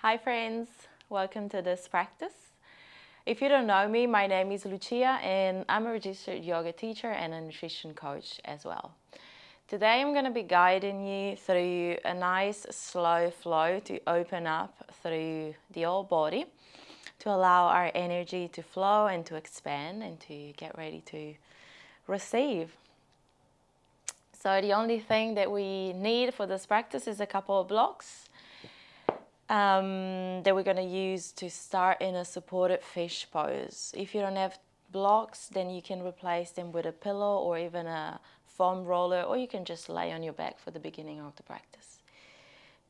Hi friends, welcome to this practice. If you don't know me, my name is Lucia and I'm a registered yoga teacher and a nutrition coach as well. Today I'm going to be guiding you through a nice slow flow to open up through the whole body to allow our energy to flow and to expand and to get ready to receive. So the only thing that we need for this practice is a couple of blocks that we're going to use to start in a supported fish pose. If you don't have blocks, then you can replace them with a pillow or even a foam roller, or you can just lay on your back for the beginning of the practice.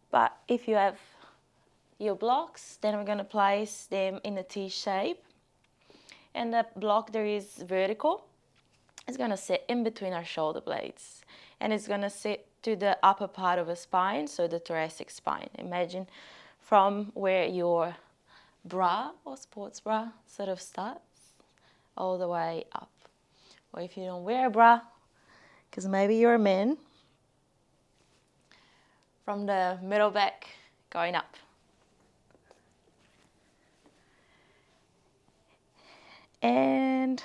But if you have your blocks, then we're going to place them in a T shape, and the block there is vertical. It's going to sit in between our shoulder blades, and it's going to sit to the upper part of the spine, so the thoracic spine. Imagine from where your bra or sports bra sort of starts all the way up. Or if you don't wear a bra, because maybe you're a man, from the middle back going up. And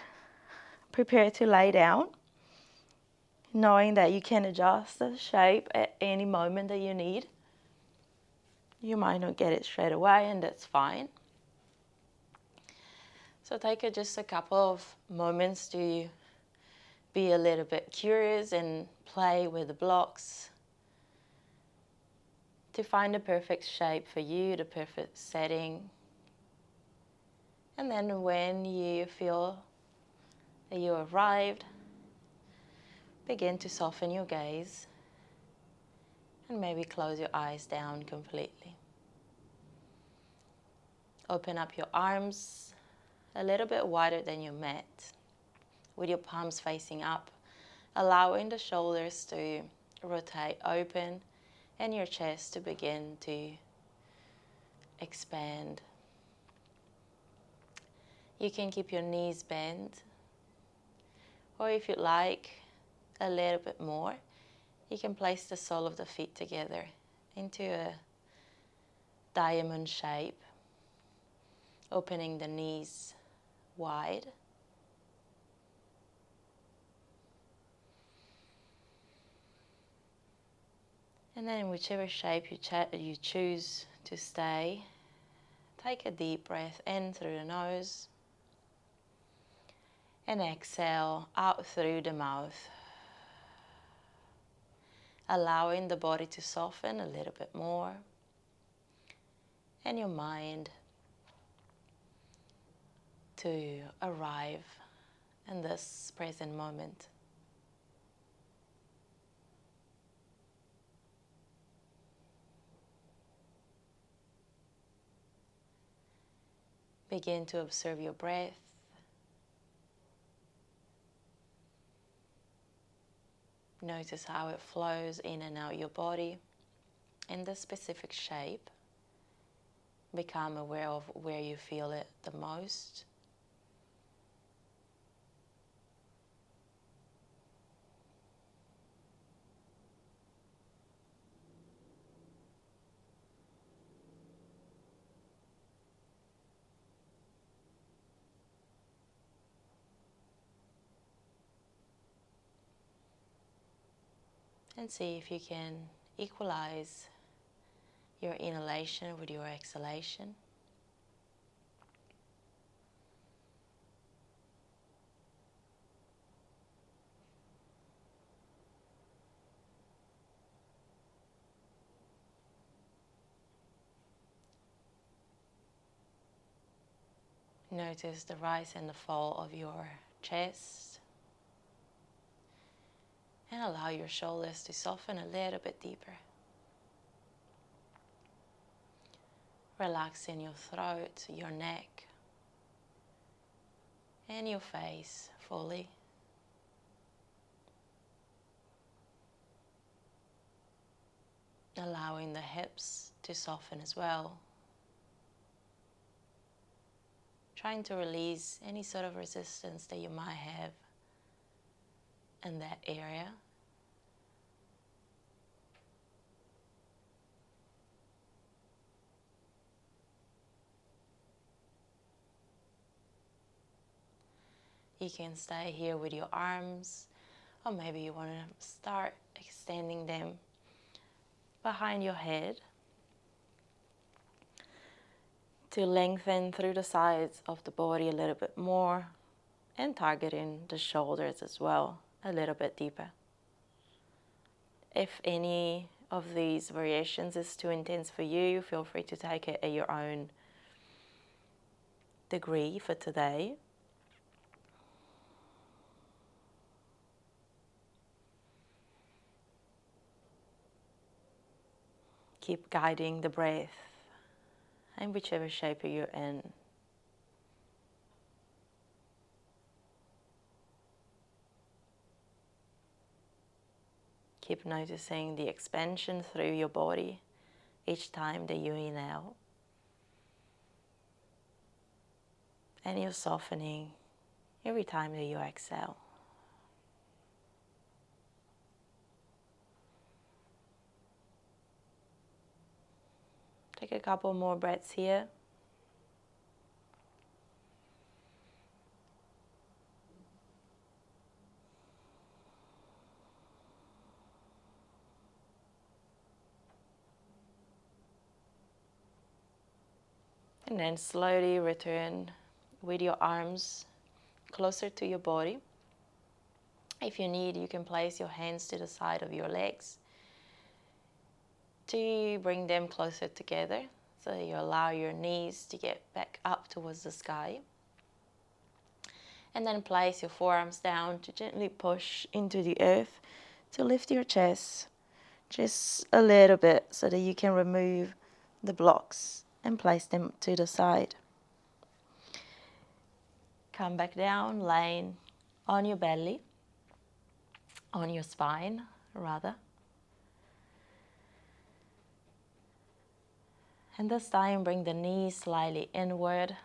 prepare to lay down, knowing that you can adjust the shape at any moment that you need. You might not get it straight away, and that's fine. So take just a couple of moments to be a little bit curious and play with the blocks to find the perfect shape for you, the perfect setting. And then when you feel that you arrived, begin to soften your gaze and maybe close your eyes down completely. Open up your arms a little bit wider than your mat, with your palms facing up, allowing the shoulders to rotate open and your chest to begin to expand. You can keep your knees bent, or if you'd like a little bit more, you can place the sole of the feet together into a diamond shape, opening the knees wide. And then in whichever shape you choose to stay, take a deep breath in through the nose and exhale out through the mouth, allowing the body to soften a little bit more and your mind to arrive in this present moment. Begin to observe your breath. Notice how it flows in and out your body in the specific shape. Become aware of where you feel it the most. And see if you can equalize your inhalation with your exhalation. Notice the rise and the fall of your chest. And allow your shoulders to soften a little bit deeper. Relax in your throat, your neck, and your face fully. Allowing the hips to soften as well. Trying to release any sort of resistance that you might have in that area. You can stay here with your arms, or maybe you want to start extending them behind your head to lengthen through the sides of the body a little bit more, and targeting the shoulders as well a little bit deeper. If any of these variations is too intense for you, feel free to take it at your own degree for today. Keep guiding the breath in whichever shape you're in. Keep noticing the expansion through your body each time that you inhale. And you're softening every time that you exhale. Take a couple more breaths here. And then slowly return with your arms closer to your body. If you need, you can place your hands to the side of your legs to bring them closer together, so that you allow your knees to get back up towards the sky. And then place your forearms down to gently push into the earth to lift your chest just a little bit, so that you can remove the blocks and place them to the side. Come back down, laying on your belly, on your spine rather. And this time bring the knees slightly inward,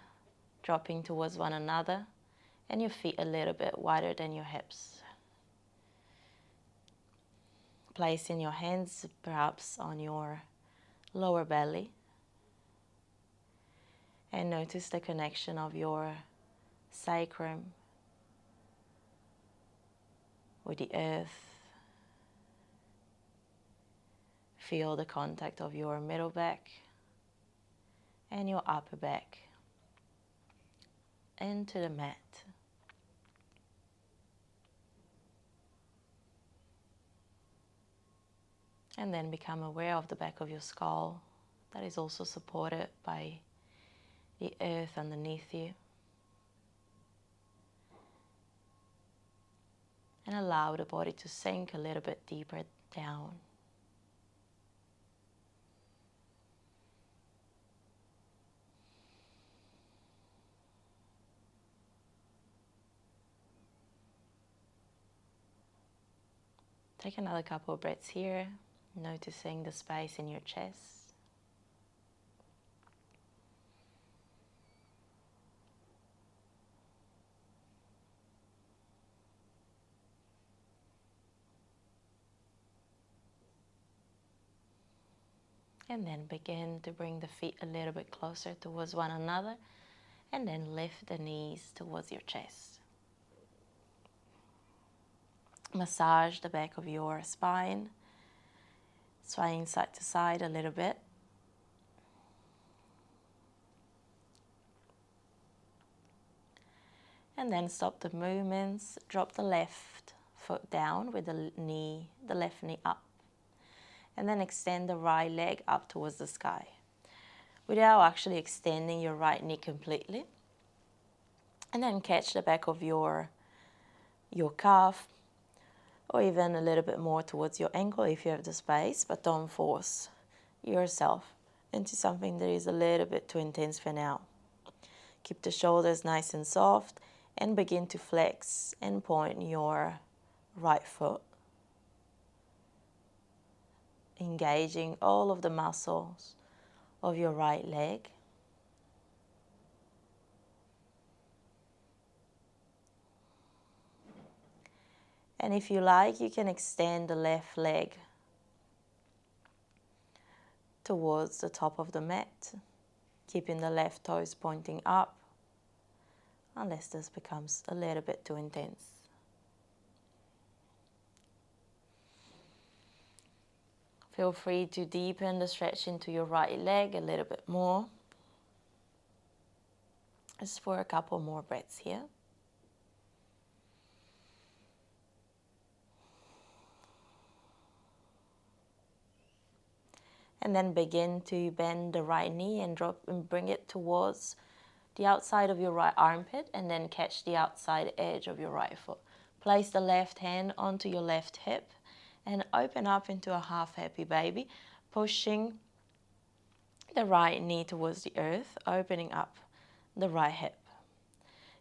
dropping towards one another, and your feet a little bit wider than your hips. Placing your hands perhaps on your lower belly, and notice the connection of your sacrum with the earth. Feel the contact of your middle back and your upper back into the mat. And then become aware of the back of your skull that is also supported by the earth underneath you. And allow the body to sink a little bit deeper down. Take another couple of breaths here, noticing the space in your chest. And then begin to bring the feet a little bit closer towards one another, and then lift the knees towards your chest. Massage the back of your spine, swaying side to side a little bit. And then stop the movements, drop the left foot down with the left knee up. And then extend the right leg up towards the sky, without actually extending your right knee completely. And then catch the back of your calf, or even a little bit more towards your ankle if you have the space, but don't force yourself into something that is a little bit too intense for now. Keep the shoulders nice and soft, and begin to flex and point your right foot, engaging all of the muscles of your right leg. And if you like, you can extend the left leg towards the top of the mat, keeping the left toes pointing up, unless this becomes a little bit too intense. Feel free to deepen the stretch into your right leg a little bit more. Just for a couple more breaths here. And then begin to bend the right knee and drop and bring it towards the outside of your right armpit, and then catch the outside edge of your right foot. Place the left hand onto your left hip and open up into a half happy baby, pushing the right knee towards the earth, opening up the right hip.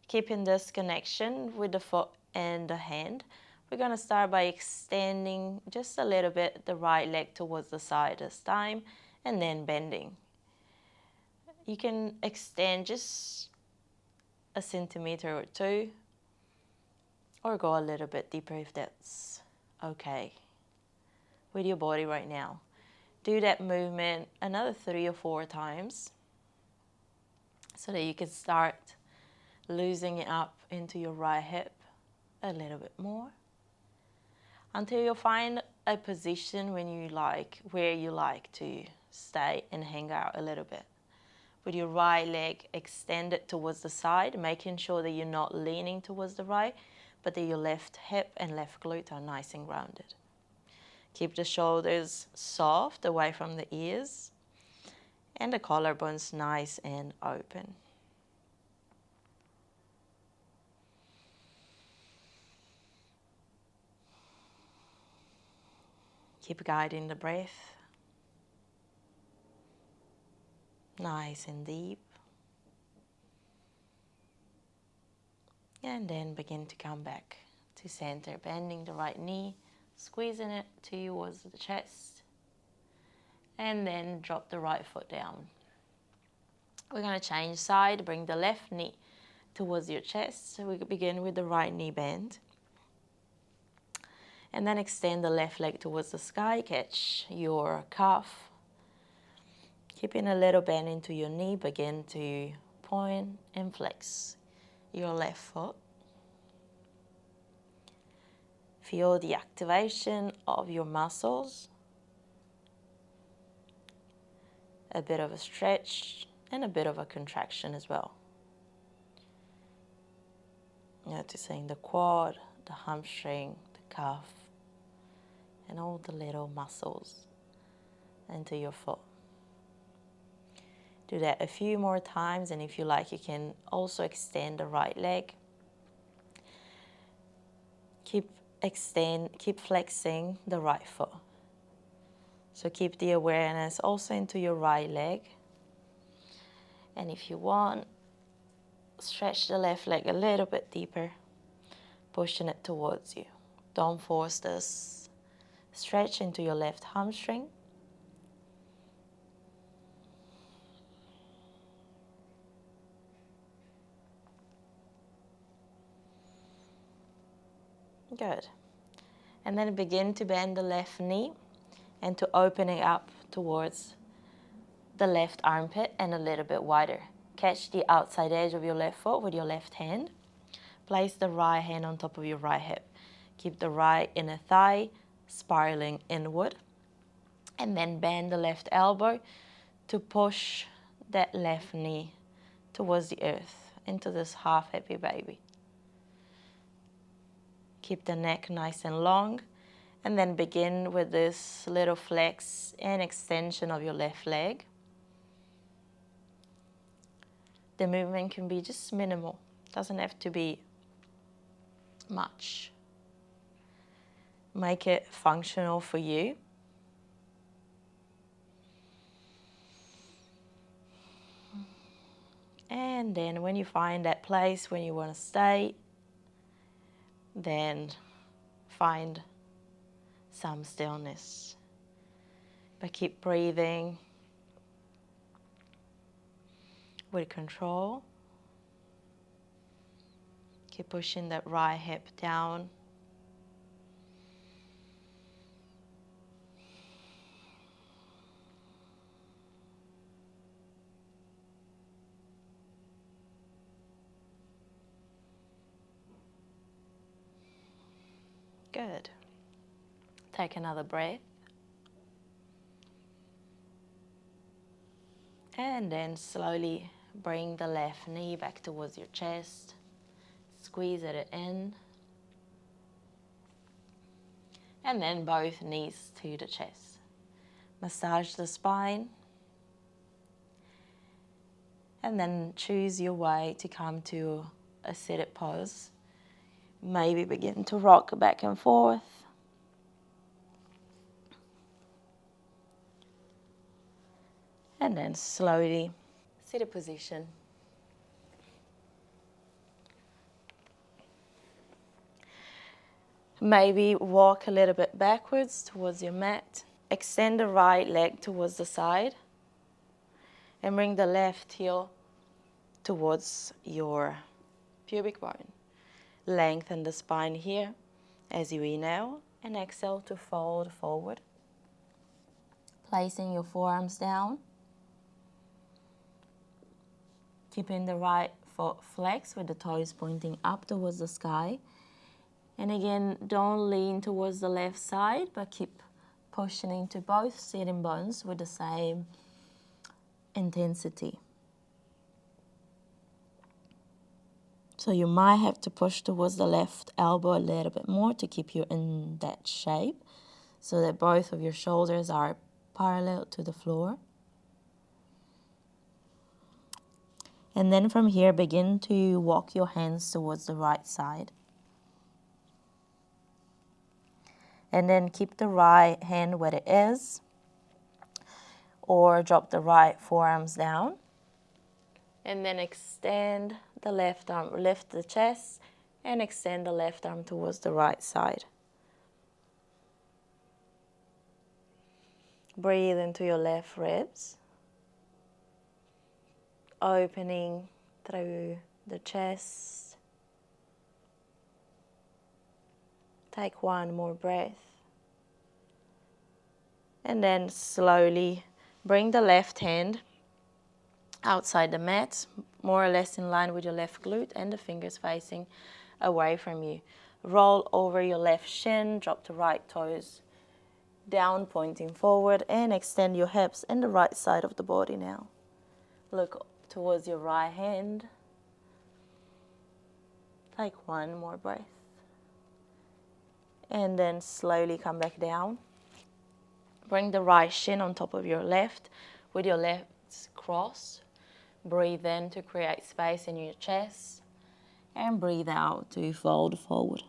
Keeping this connection with the foot and the hand, we're going to start by extending just a little bit the right leg towards the side this time, and then bending. You can extend just a centimeter or two, or go a little bit deeper if that's okay with your body right now. Do that movement another 3 or 4 times so that you can start loosening it up into your right hip a little bit more, until you find a position where you like to stay and hang out a little bit. With your right leg extended towards the side, making sure that you're not leaning towards the right, but that your left hip and left glute are nice and grounded. Keep the shoulders soft away from the ears, and the collarbones nice and open. Keep guiding the breath, nice and deep. And then begin to come back to center, bending the right knee, squeezing it towards the chest, and then drop the right foot down. We're going to change side, bring the left knee towards your chest. So we begin with the right knee bend. And then extend the left leg towards the sky, catch your calf. Keeping a little bend into your knee, begin to point and flex your left foot. Feel the activation of your muscles. A bit of a stretch and a bit of a contraction as well. Noticing the quad, the hamstring, the calf, and all the little muscles into your foot. Do that a few more times, and if you like, you can also extend the right leg. Keep flexing the right foot. So keep the awareness also into your right leg. And if you want, stretch the left leg a little bit deeper, pushing it towards you. Don't force this. Stretch into your left hamstring. Good. And then begin to bend the left knee and to open it up towards the left armpit and a little bit wider. Catch the outside edge of your left foot with your left hand. Place the right hand on top of your right hip. Keep the right inner thigh spiraling inward. And then bend the left elbow to push that left knee towards the earth into this half happy baby. Keep the neck nice and long, and then begin with this little flex and extension of your left leg. The movement can be just minimal, doesn't have to be much. Make it functional for you. And then when you find that place when you want to stay, then find some stillness. But keep breathing with control. Keep pushing that right hip down. Good. Take another breath. And then slowly bring the left knee back towards your chest. Squeeze it in. And then both knees to the chest. Massage the spine. And then choose your way to come to a seated pose. Maybe begin to rock back and forth. And then slowly seated position. Maybe walk a little bit backwards towards your mat. Extend the right leg towards the side. And bring the left heel towards your pubic bone. Lengthen the spine here as you inhale and exhale to fold forward. Placing your forearms down. Keeping the right foot flexed with the toes pointing up towards the sky. And again, don't lean towards the left side, but keep pushing into both sitting bones with the same intensity. So you might have to push towards the left elbow a little bit more to keep you in that shape so that both of your shoulders are parallel to the floor. And then from here, begin to walk your hands towards the right side. And then keep the right hand where it is, or drop the right forearms down. And then extend the left arm, lift the chest, and extend the left arm towards the right side. Breathe into your left ribs, opening through the chest. Take one more breath. And then slowly bring the left hand outside the mat, more or less in line with your left glute and the fingers facing away from you. Roll over your left shin, drop the right toes down, pointing forward, and extend your hips in the right side of the body now. Look towards your right hand. Take one more breath. And then slowly come back down. Bring the right shin on top of your left with your legs crossed. Breathe in to create space in your chest. And breathe out to fold forward.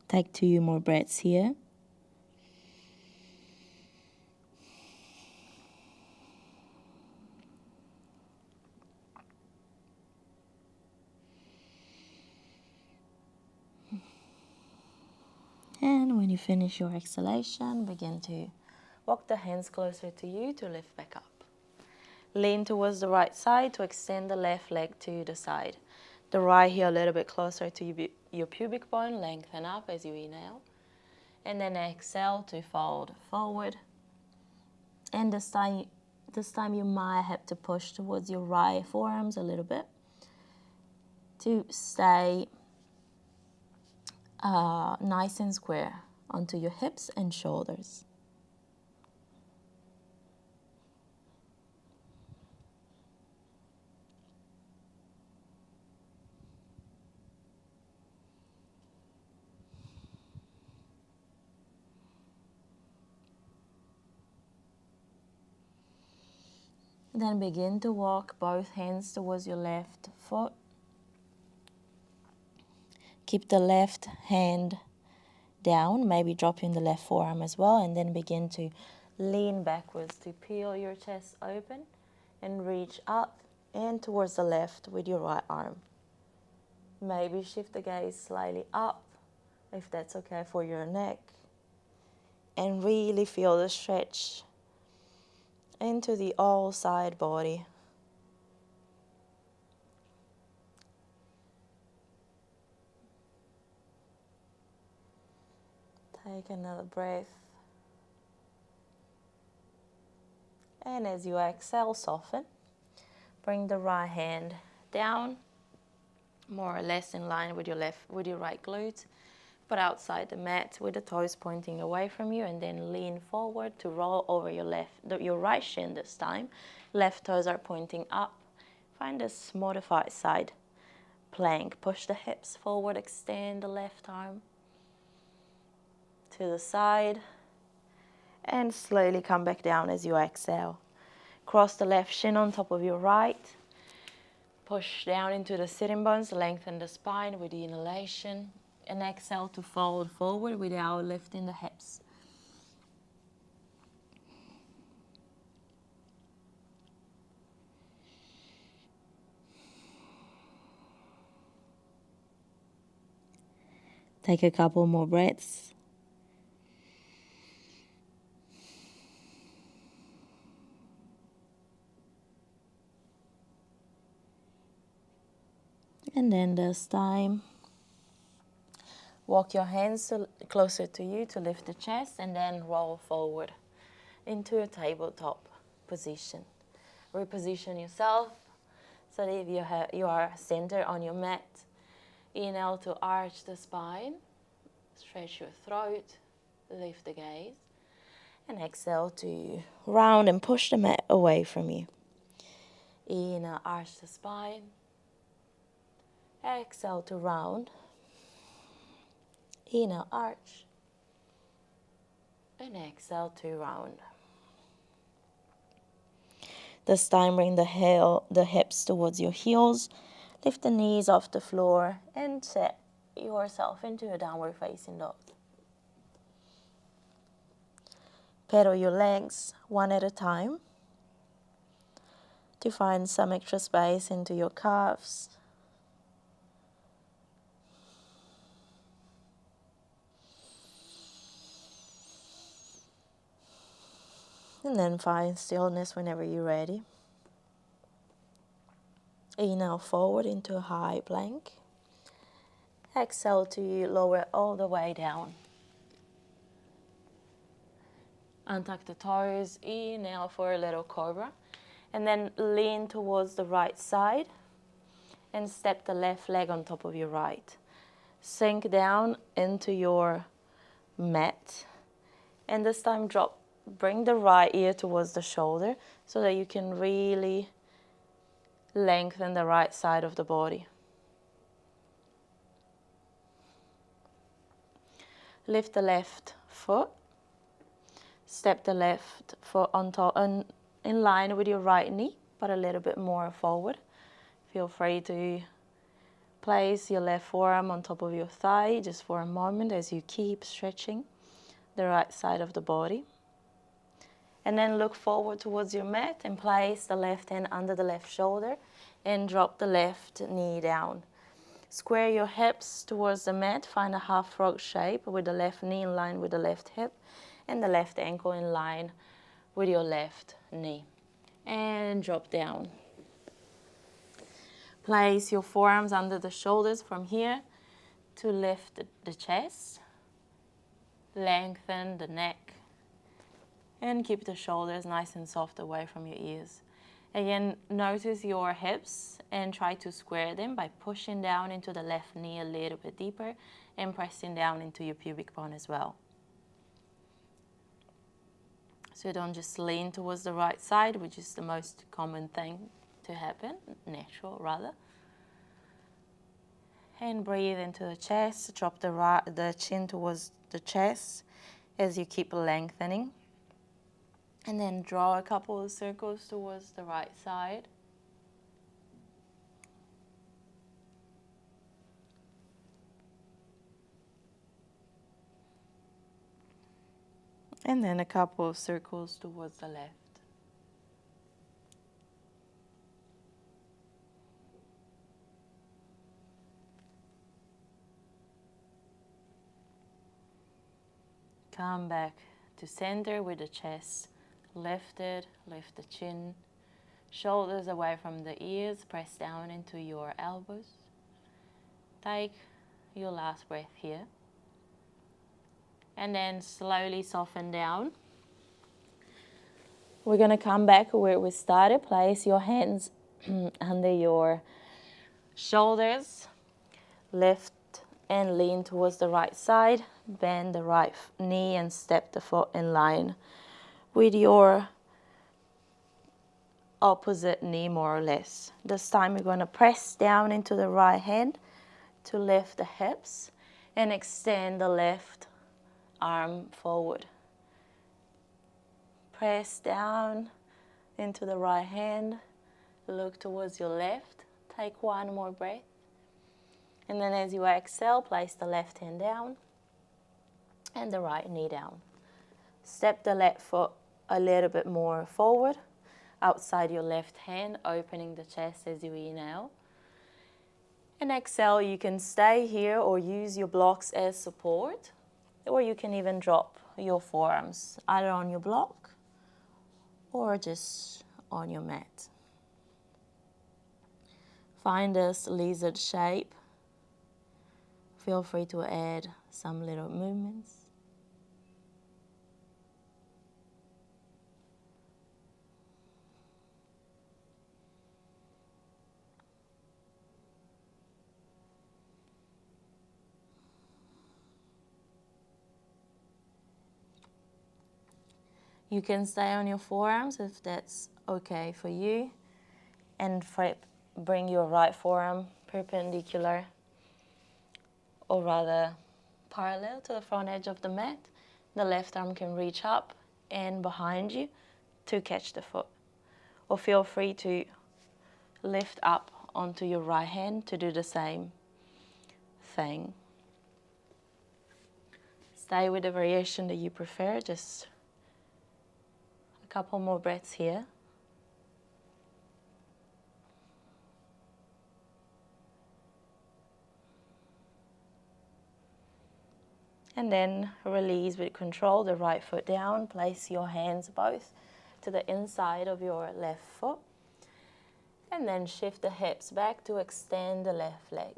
Take 2 more breaths here. And when you finish your exhalation, begin to walk the hands closer to you to lift back up. Lean towards the right side to extend the left leg to the side. The right heel a little bit closer to your pubic bone, lengthen up as you inhale. And then exhale to fold forward. And this time you might have to push towards your right forearms a little bit to stay nice and square onto your hips and shoulders. Then begin to walk both hands towards your left foot. Keep the left hand down, maybe drop in the left forearm as well, and then begin to lean backwards to peel your chest open and reach up and towards the left with your right arm. Maybe shift the gaze slightly up if that's okay for your neck, and really feel the stretch into the all side body. Take another breath. And as you exhale, soften. Bring the right hand down, more or less in line with your right glute, but outside the mat with the toes pointing away from you, and then lean forward to roll over your right shin this time. Left toes are pointing up. Find this modified side plank. Push the hips forward, extend the left arm to the side, and slowly come back down as you exhale. Cross the left shin on top of your right. Push down into the sitting bones, lengthen the spine with the inhalation, and exhale to fold forward without lifting the hips. Take a couple more breaths. And then this time, walk your hands closer to you to lift the chest, and then roll forward into a tabletop position. Reposition yourself so that you are centered on your mat. Inhale to arch the spine, stretch your throat, lift the gaze. And exhale to round and push the mat away from you. Inhale, arch the spine. Exhale to round. Inhale, arch. And exhale to round. This time bring the hips towards your heels. Lift the knees off the floor and set yourself into a downward facing dog. Pedal your legs one at a time to find some extra space into your calves. And then find stillness whenever you're ready. Inhale forward into a high plank. Exhale to lower all the way down. Untuck the toes. Inhale for a little cobra. And then lean towards the right side. And step the left leg on top of your right. Sink down into your mat. And this time bring the right ear towards the shoulder so that you can really lengthen the right side of the body. Lift the left foot. Step the left foot on top, in line with your right knee, but a little bit more forward. Feel free to place your left forearm on top of your thigh just for a moment as you keep stretching the right side of the body. And then look forward towards your mat and place the left hand under the left shoulder and drop the left knee down. Square your hips towards the mat. Find a half frog shape with the left knee in line with the left hip and the left ankle in line with your left knee. And drop down. Place your forearms under the shoulders from here to lift the chest. Lengthen the neck. And keep the shoulders nice and soft away from your ears. Again, notice your hips and try to square them by pushing down into the left knee a little bit deeper and pressing down into your pubic bone as well. So don't just lean towards the right side, which is the most common thing to happen, natural rather. And breathe into the chest, drop the chin towards the chest as you keep lengthening. And then draw a couple of circles towards the right side. And then a couple of circles towards the left. Come back to center with the chest lifted, lift the chin, shoulders away from the ears, press down into your elbows. Take your last breath here. And then slowly soften down. We're going to come back where we started. Place your hands under your shoulders. Lift and lean towards the right side. Bend the right knee and step the foot in line with your opposite knee, more or less. This time you're going to press down into the right hand to lift the hips and extend the left arm forward. Press down into the right hand. Look towards your left. Take one more breath. And then as you exhale, place the left hand down and the right knee down. Step the left foot a little bit more forward, outside your left hand, opening the chest as you inhale. And exhale, you can stay here or use your blocks as support, or you can even drop your forearms either on your block or just on your mat. Find this lizard shape. Feel free to add some little movements. You can stay on your forearms if that's okay for you, and bring your right forearm perpendicular, or rather parallel to the front edge of the mat. The left arm can reach up and behind you to catch the foot. Or feel free to lift up onto your right hand to do the same thing. Stay with the variation that you prefer, just a couple more breaths here. And then release with control the right foot down. Place your hands both to the inside of your left foot. And then shift the hips back to extend the left leg.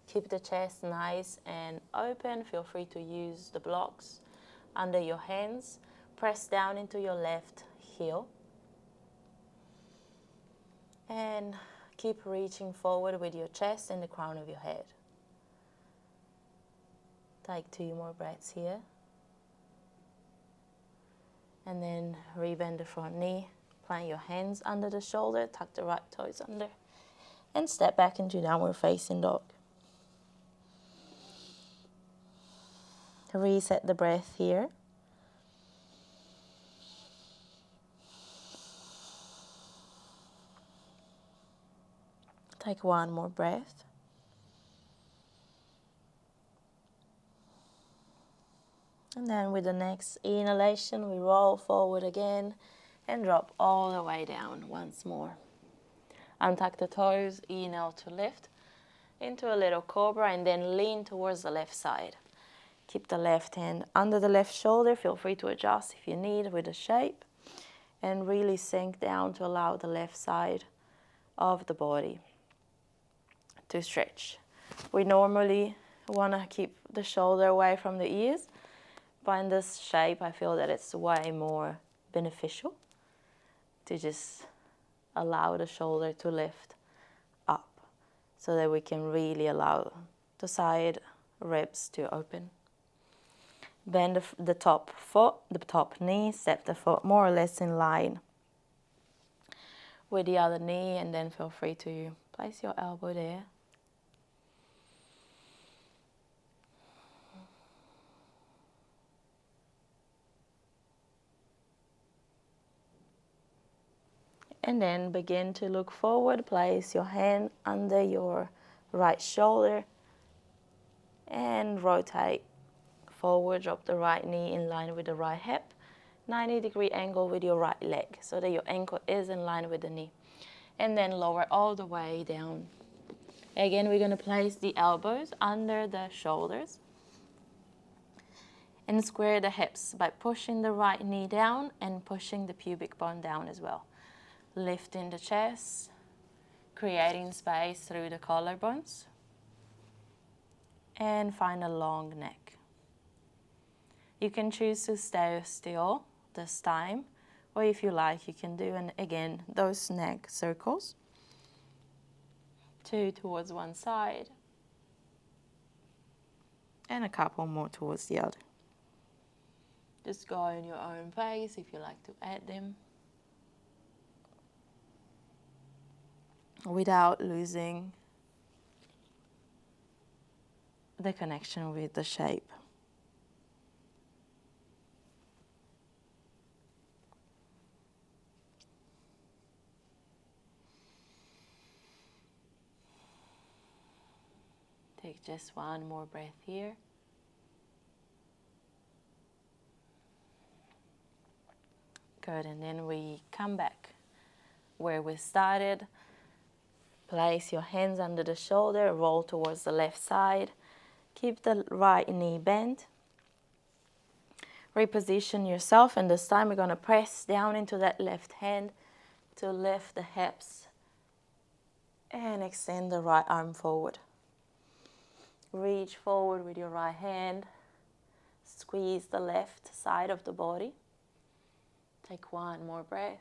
Keep the chest nice and open. Feel free to use the blocks under your hands. Press down into your left heel. And keep reaching forward with your chest and the crown of your head. Take 2 more breaths here. And then rebend the front knee. Plant your hands under the shoulder. Tuck the right toes under. And step back into downward facing dog. Reset the breath here. Take 1 more breath. And then with the next inhalation, we roll forward again and drop all the way down once more. Untuck the toes, inhale to lift into a little cobra, and then lean towards the left side. Keep the left hand under the left shoulder. Feel free to adjust if you need with the shape. And really sink down to allow the left side of the body to stretch. We normally want to keep the shoulder away from the ears. But in this shape, I feel that it's way more beneficial to just allow the shoulder to lift up so that we can really allow the side ribs to open. Bend the top foot, the top knee, step the foot more or less in line with the other knee, and then feel free to place your elbow there. And then begin to look forward. Place your hand under your right shoulder and rotate forward. Drop the right knee in line with the right hip. 90-degree angle with your right leg so that your ankle is in line with the knee. And then lower all the way down. Again, we're going to place the elbows under the shoulders and square the hips by pushing the right knee down and pushing the pubic bone down as well. Lifting the chest, creating space through the collarbones, and find a long neck. You can choose to stay still this time, or if you like, you can do, and again, those neck circles. 2 towards one side, and a couple more towards the other. Just go in your own pace if you like to add them, without losing the connection with the shape. Take just one more breath here. Good, and then we come back where we started. Place your hands under the shoulder, roll towards the left side. Keep the right knee bent. Reposition yourself, and this time we're going to press down into that left hand to lift the hips and extend the right arm forward. Reach forward with your right hand. Squeeze the left side of the body. Take one more breath.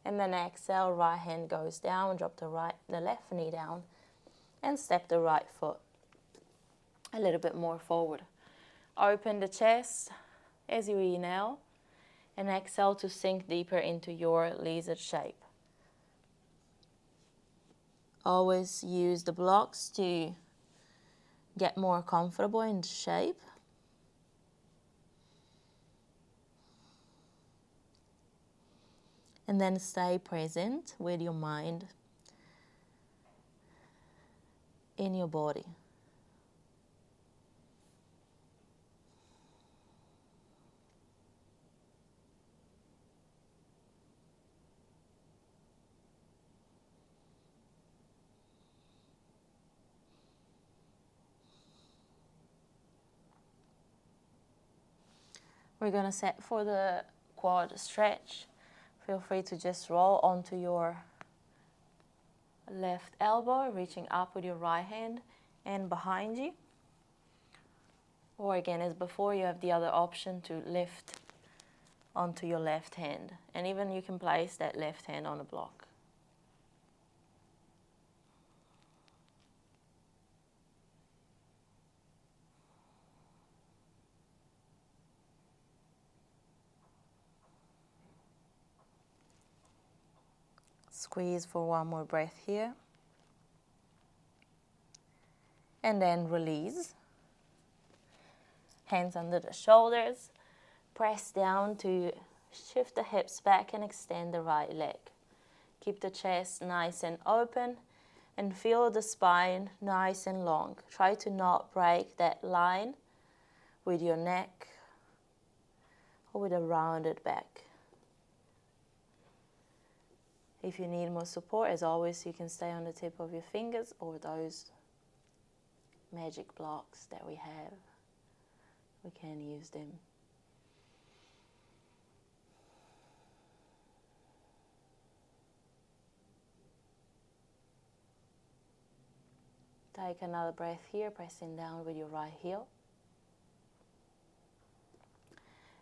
And then exhale, right hand goes down, drop the left knee down, and step the right foot a little bit more forward. Open the chest as you inhale, and exhale to sink deeper into your lizard shape. Always use the blocks to get more comfortable in the shape. And then stay present with your mind in your body. We're going to set for the quad stretch. Feel free to just roll onto your left elbow, reaching up with your right hand and behind you. Or again, as before, you have the other option to lift onto your left hand. And even you can place that left hand on a block. Squeeze for one more breath here. And then release. Hands under the shoulders. Press down to shift the hips back and extend the right leg. Keep the chest nice and open and feel the spine nice and long. Try to not break that line with your neck or with a rounded back. If you need more support, as always, you can stay on the tip of your fingers or those magic blocks that we have. We can use them. Take another breath here, pressing down with your right heel.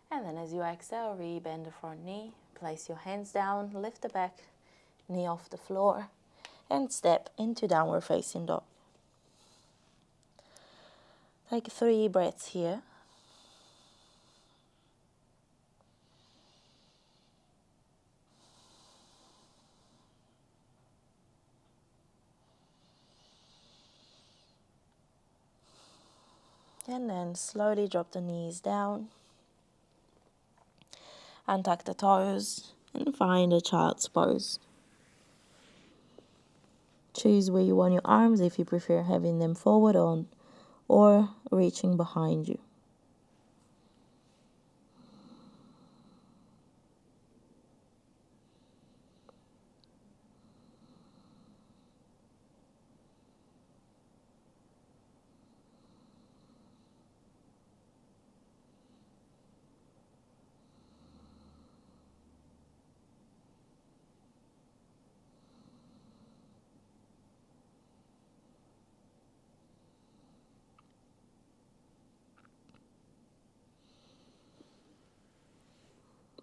And then as you exhale, re-bend the front knee. Place your hands down, lift the back knee off the floor, and step into downward facing dog. Take 3 breaths here. And then slowly drop the knees down. Untuck the toes and find a child's pose. Choose where you want your arms, if you prefer having them forward on or reaching behind you.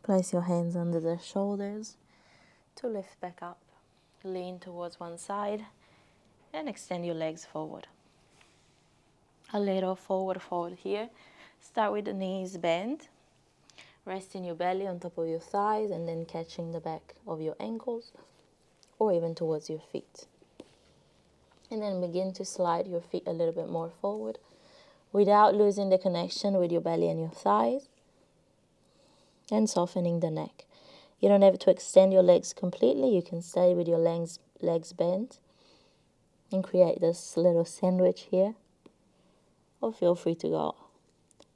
Place your hands under the shoulders to lift back up. Lean towards one side And extend your legs forward. A little forward fold here. Start with the knees bent. Resting your belly on top of your thighs and then catching the back of your ankles or even towards your feet. And then begin to slide your feet a little bit more forward without losing the connection with your belly and your thighs, and softening the neck. You don't have to extend your legs completely. You can stay with your legs bent and create this little sandwich here. Or feel free to go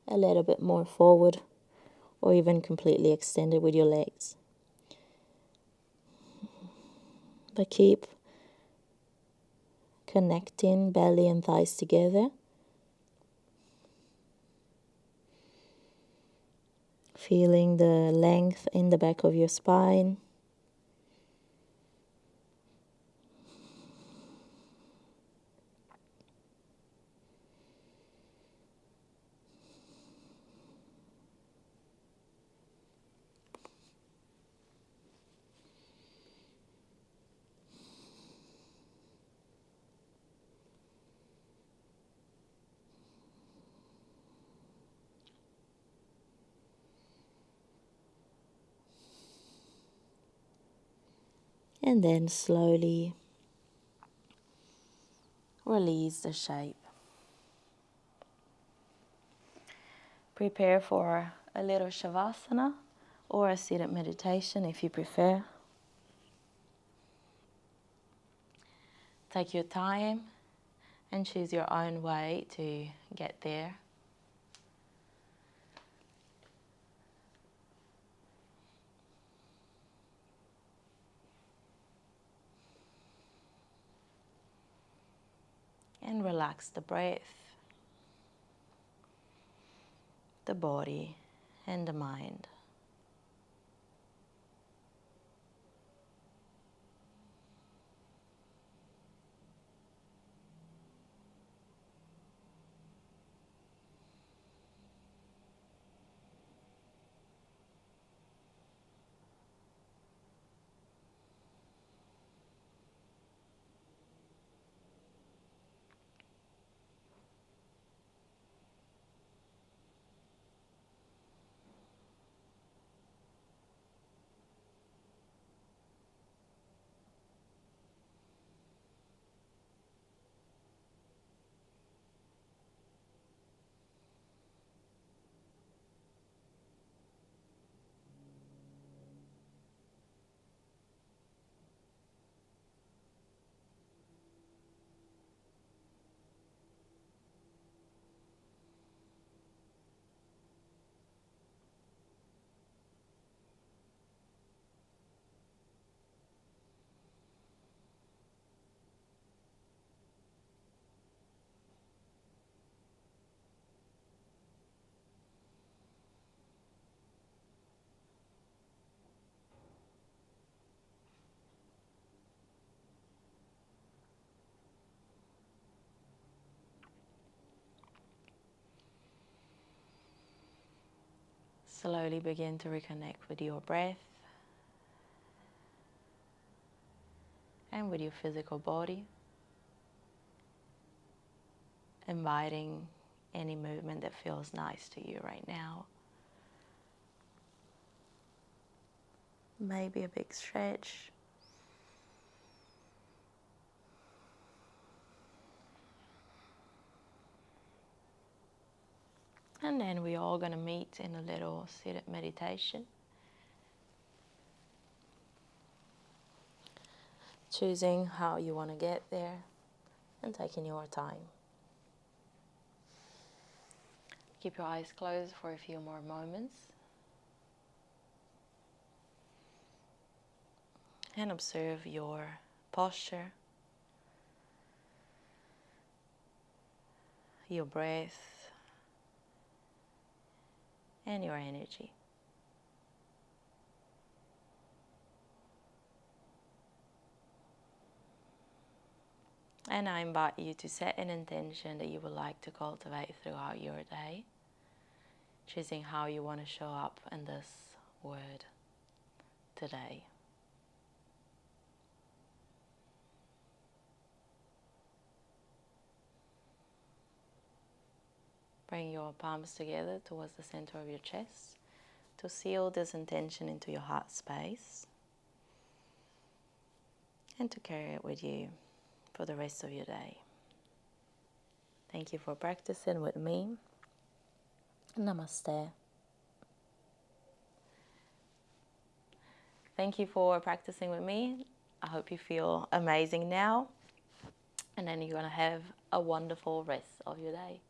a little bit more forward or even completely extended with your legs. But keep connecting belly and thighs together. Feeling the length in the back of your spine. And then slowly release the shape. Prepare for a little Shavasana or a seated meditation if you prefer. Take your time and choose your own way to get there. And relax the breath, the body, and the mind. Slowly begin to reconnect with your breath and with your physical body, inviting any movement that feels nice to you right now. Maybe a big stretch. And then we're all going to meet in a little seated meditation. Choosing how you want to get there and taking your time. Keep your eyes closed for a few more moments. And observe your posture, your breath, and your energy. And I invite you to set an intention that you would like to cultivate throughout your day, choosing how you want to show up in this word today. Bring your palms together towards the center of your chest to seal this intention into your heart space and to carry it with you for the rest of your day. Thank you for practicing with me. Namaste. Thank you for practicing with me. I hope you feel amazing now. And then you're going to have a wonderful rest of your day.